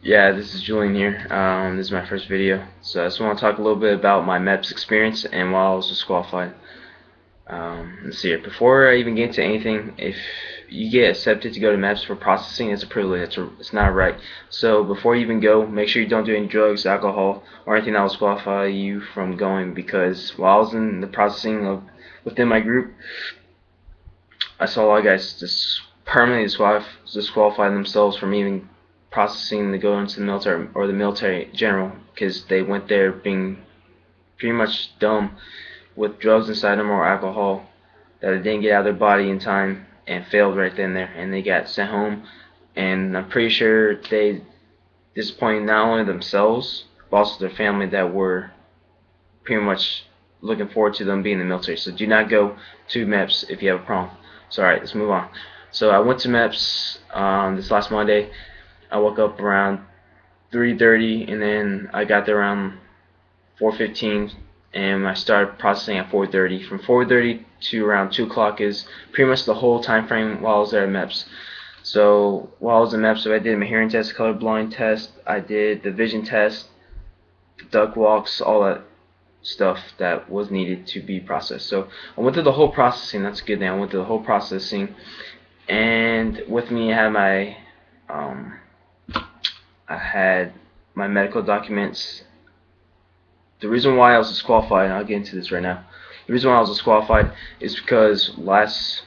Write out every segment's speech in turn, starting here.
Yeah, this is Julian here. This is my first video, so I just want to talk a little bit about my MEPS experience and while I was disqualified. Let's see here. Before I even get into anything, if you get accepted to go to MEPS for processing, it's a privilege. It's not a right. So before you even go, make sure you don't do any drugs, alcohol, or anything that will disqualify you from going. Because while I was in the processing of within my group, I saw a lot of guys just permanently disqualify themselves from even processing to go into the military or the military in general because they went there being pretty much dumb with drugs inside them or alcohol that they didn't get out of their body in time and failed right then and there, and they got sent home. And I'm pretty sure they disappointed not only themselves but also their family that were pretty much looking forward to them being in the military. So do not go to MEPS if you have a problem. So alright, let's move on. So I went to MEPS this last Monday. I woke up around 3:30 and then I got there around 4:15 and I started processing at 4:30. From 4:30 to around 2 o'clock is pretty much the whole time frame while I was there at MEPS. So while I was in MEPS, I did my hearing test, color blind test, I did the vision test, the duck walks, all that stuff that was needed to be processed. So I went through the whole processing. That's a good thing. I went through the whole processing, and with me um, I had my medical documents. The reason why I was disqualified, and I'll get into this right now. The reason why I was disqualified is because last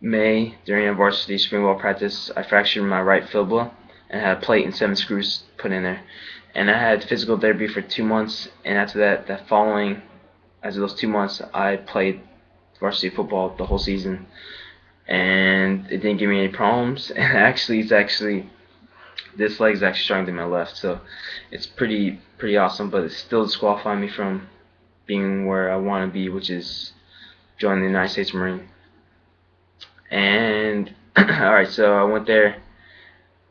May during a varsity spring ball practice, I fractured my right fibula and had a plate and 7 screws put in there. And I had physical therapy for 2 months, and after that following, after those 2 months, I played varsity football the whole season, and it didn't give me any problems. And this leg is actually stronger than my left, so it's pretty awesome. But it's still disqualifying me from being where I want to be, which is joining the United States Marine. And alright, so I went there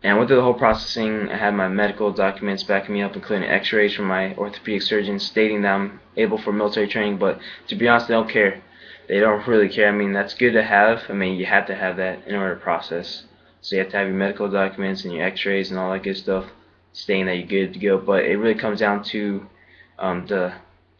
and I went through the whole processing. I had my medical documents backing me up, including x-rays from my orthopedic surgeon stating that I'm able for military training. But to be honest, they don't care. They don't really care. I mean, that's good to have. I mean, you have to have that in order to process. So you have to have your medical documents and your x-rays and all that good stuff stating that you're good to go. But it really comes down to the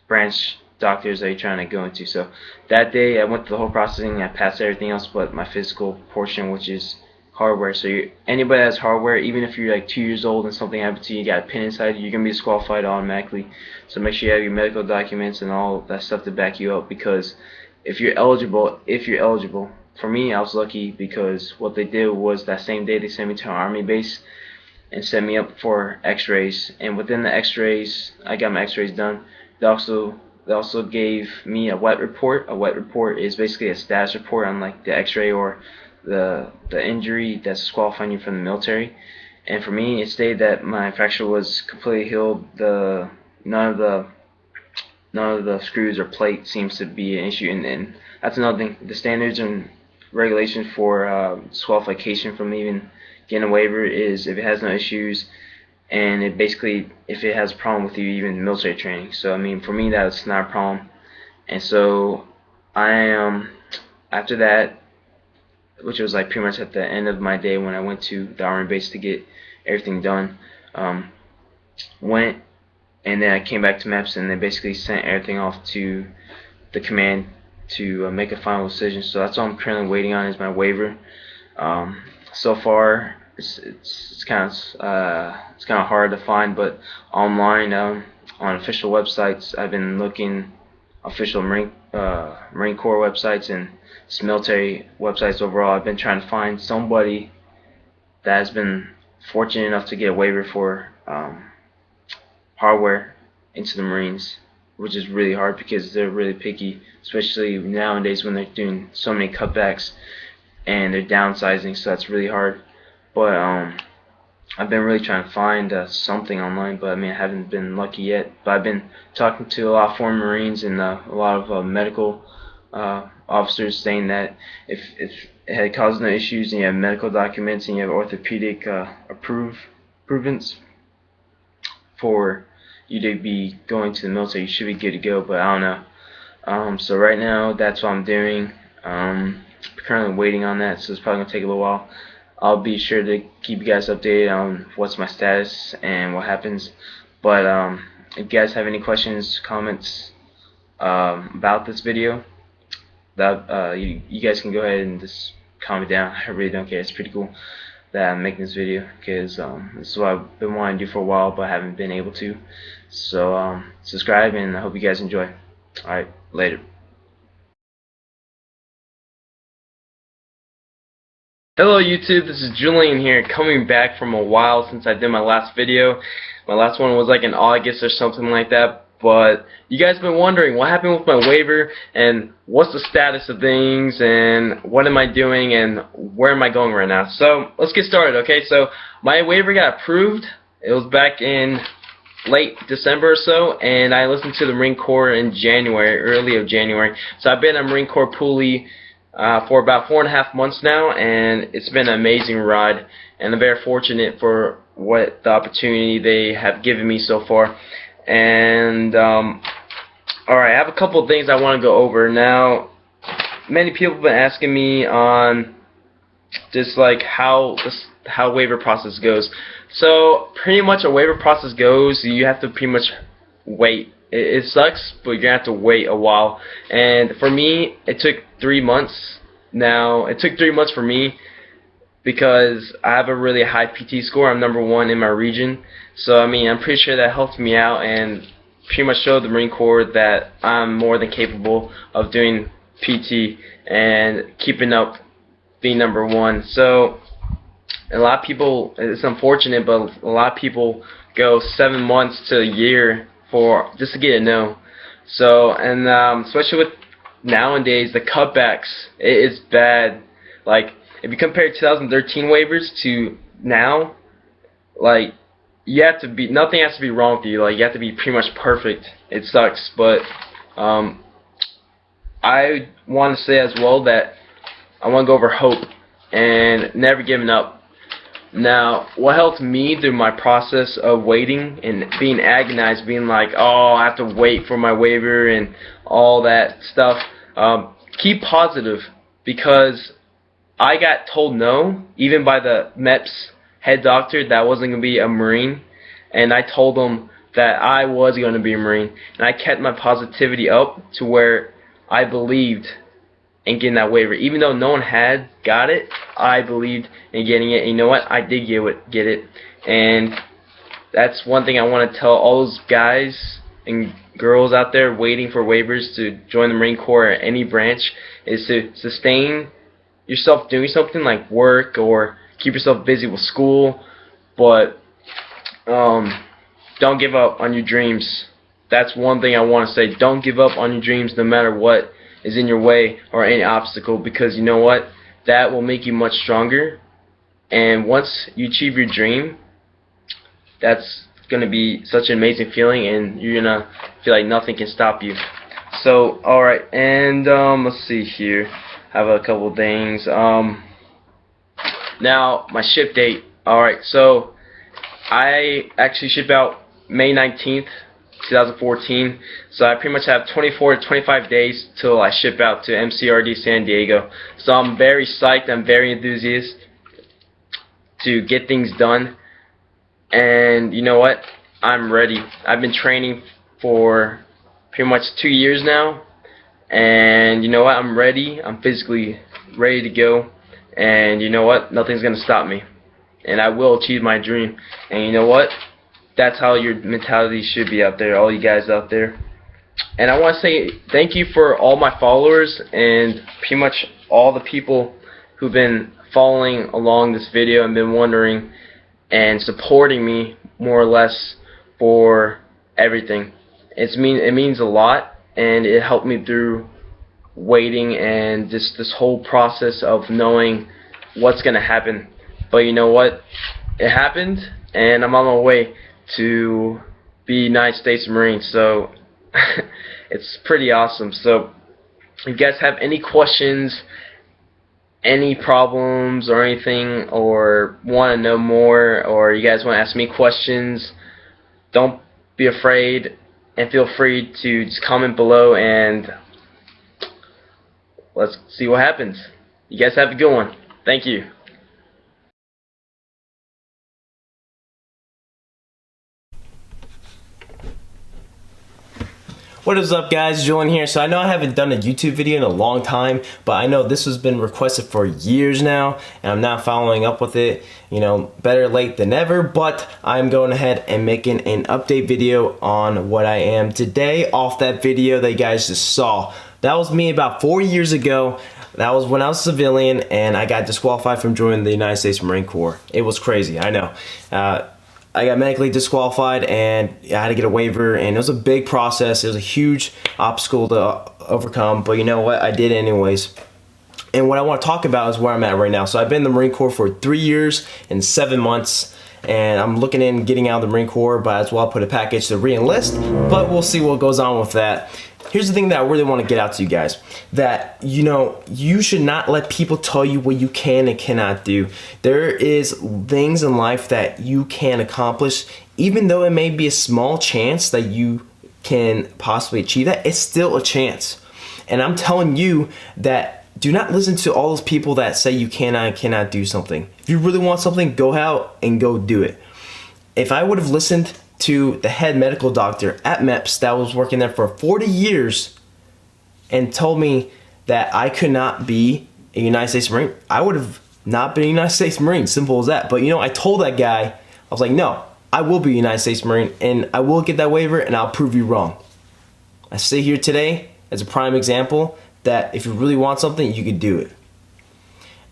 branch doctors that you're trying to go into. So that day I went through the whole processing. I passed everything else but my physical portion, which is hardware. So anybody that has hardware, even if you're like 2 years old and something happened to you, you got a pin inside, you're gonna be disqualified automatically. So make sure you have your medical documents and all that stuff to back you up, because if you're eligible, for me, I was lucky because what they did was that same day they sent me to an army base and set me up for x-rays, and within the x-rays, I got my x-rays done. They also gave me a wet report. A wet report is basically a status report on like the x-ray or the injury that's disqualifying you from the military. And for me, it stated that my fracture was completely healed. None of the screws or plate seems to be an issue, and that's another thing. The standards and regulations for disqualification from even getting a waiver is if it has no issues, and it basically if it has a problem with you even military training. So I mean, for me, that's not a problem. And so I am, after that, which was like pretty much at the end of my day when I went to the army base to get everything done, went, and then I came back to MEPS, and they basically sent everything off to the command to make a final decision. So that's all I'm currently waiting on, is my waiver. So far, it's kind of hard to find, but online on official websites, I've been looking official Marine Corps websites and military websites overall. I've been trying to find somebody that has been fortunate enough to get a waiver for hardware into the Marines, which is really hard because they're really picky, especially nowadays when they're doing so many cutbacks and they're downsizing. So that's really hard. But I've been really trying to find something online, but I mean, I haven't been lucky yet. But I've been talking to a lot of former Marines and a lot of medical officers saying that if it had caused no issues and you have medical documents and you have orthopedic approvals for you to be going to the military, you should be good to go. But I don't know. So right now, that's what I'm doing. Currently waiting on that, so it's probably gonna take a little while. I'll be sure to keep you guys updated on what's my status and what happens. But if you guys have any questions, comments about this video, that you guys can go ahead and just comment down. I really don't care. It's pretty cool that I'm making this video, because this is what I've been wanting to do for a while, but I haven't been able to. So subscribe, and I hope you guys enjoy. Alright, later. Hello YouTube, this is Julian here, coming back from a while since I did my last video. My last one was like in August or something like that, but you guys have been wondering what happened with my waiver and what's the status of things and what am I doing and where am I going right now. So let's get started, okay? So my waiver got approved. It was back in late December or so, and I listened to the Marine Corps in January, early of January. So I've been a Marine Corps Poolee for about 4.5 months now, and it's been an amazing ride, and I'm very fortunate for what the opportunity they have given me so far. And alright, I have a couple of things I want to go over. Now, many people have been asking me on just like how waiver process goes. So pretty much a waiver process goes, you have to pretty much wait. It sucks, but you're gonna have to wait a while. And for me, it took 3 months. Now, it took 3 months for me because I have a really high PT score. I'm #1 in my region. So I mean, I'm pretty sure that helped me out and pretty much showed the Marine Corps that I'm more than capable of doing PT and keeping up being #1. So a lot of people, it's unfortunate, but a lot of people go 7 months to a year for just to get a no. So, and especially with nowadays, the cutbacks, it is bad. Like, if you compare 2013 waivers to now, like, you have to be, nothing has to be wrong with you. Like, you have to be pretty much perfect. It sucks, but I want to say as well that I want to go over hope and never giving up. Now, what helped me through my process of waiting and being agonized, being like, oh, I have to wait for my waiver and all that stuff, keep positive, because I got told no, even by the MEPS head doctor, that I wasn't going to be a Marine, and I told him that I was going to be a Marine, and I kept my positivity up to where I believed in getting that waiver. Even though no one had got it, I believed in getting it. And you know what? I did get it. And that's one thing I want to tell all those guys and girls out there waiting for waivers to join the Marine Corps or any branch, is to sustain yourself doing something like work or keep yourself busy with school, but don't give up on your dreams. That's one thing I want to say. Don't give up on your dreams no matter what is in your way or any obstacle, because you know what? That will make you much stronger, and once you achieve your dream, that's gonna be such an amazing feeling, and you're gonna feel like nothing can stop you. So alright, and let's see here. I have a couple of things. Now, my ship date. Alright, so I actually ship out May 19th 2014, so I pretty much have 24 to 25 days till I ship out to MCRD San Diego. So I'm very psyched, I'm very enthusiastic to get things done, and you know what, I'm ready. I've been training for pretty much 2 years now, and you know what, I'm ready. I'm physically ready to go, and you know what, nothing's gonna stop me, and I will achieve my dream. And you know what, that's how your mentality should be out there, all you guys out there. And I want to say thank you for all my followers and pretty much all the people who've been following along this video and been wondering and supporting me more or less for everything. It means a lot, and it helped me through waiting and just this whole process of knowing what's going to happen. But you know what? It happened, and I'm on my way to be United States Marine, so it's pretty awesome. So if you guys have any questions, any problems or anything, or want to know more, or you guys want to ask me questions, don't be afraid and feel free to just comment below, and let's see what happens. You guys have a good one. Thank you. What is up, guys? Julian here. So I know I haven't done a YouTube video in a long time, but I know this has been requested for years now, and I'm not following up with it. You know, better late than never, but I'm going ahead and making an update video on what I am today off that video that you guys just saw. That was me about 4 years ago. That was when I was a civilian and I got disqualified from joining the United States Marine Corps. It was crazy, I know. I got medically disqualified and I had to get a waiver, and it was a big process. It was a huge obstacle to overcome, but you know what? I did it anyways. And what I want to talk about is where I'm at right now. So I've been in the Marine Corps for 3 years and 7 months, and I'm looking in getting out of the Marine Corps, but as well put a package to re-enlist, but we'll see what goes on with that. Here's the thing that I really want to get out to you guys, that you should not let people tell you what you can and cannot do. There is things in life that you can accomplish, even though it may be a small chance that you can possibly achieve that, it's still a chance. And I'm telling you that do not listen to all those people that say you cannot and cannot do something. If you really want something, go out and go do it. If I would have listened to the head medical doctor at MEPS that was working there for 40 years and told me that I could not be a United States Marine, I would have not been a United States Marine, simple as that. But I told that guy, I was like, no, I will be a United States Marine and I will get that waiver and I'll prove you wrong. I sit here today as a prime example that if you really want something, you could do it.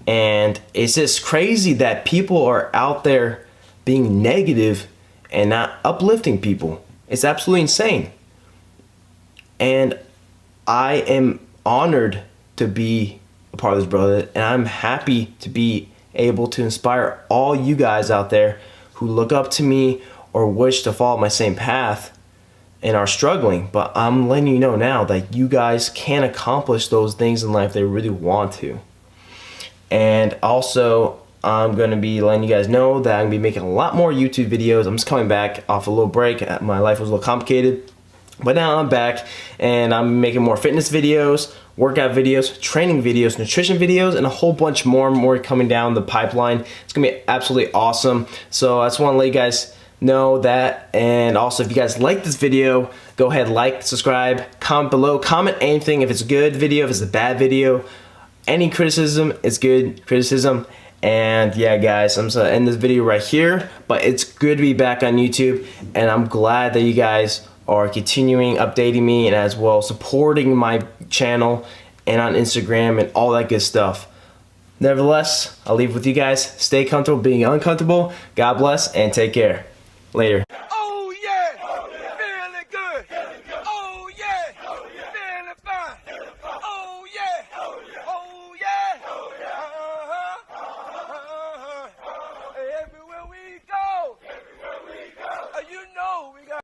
And it's just crazy that people are out there being negative and not uplifting people. It's absolutely insane. And I am honored to be a part of this brotherhood, and I'm happy to be able to inspire all you guys out there who look up to me or wish to follow my same path and are struggling. But I'm letting you know now that you guys can accomplish those things in life they really want to. And also, I'm going to be letting you guys know that I'm going to be making a lot more YouTube videos. I'm just coming back off a little break. My life was a little complicated, but now I'm back and I'm making more fitness videos, workout videos, training videos, nutrition videos, and a whole bunch more coming down the pipeline. It's going to be absolutely awesome. So I just want to let you guys know that. And also, if you guys like this video, go ahead, like, subscribe, comment below, comment anything. If it's a good video, if it's a bad video, any criticism is good criticism. And yeah, guys, I'm just gonna end this video right here, but it's good to be back on YouTube, and I'm glad that you guys are continuing updating me and as well supporting my channel and on Instagram and all that good stuff. Nevertheless, I'll leave with you guys. Stay comfortable being uncomfortable. God bless and take care. Later.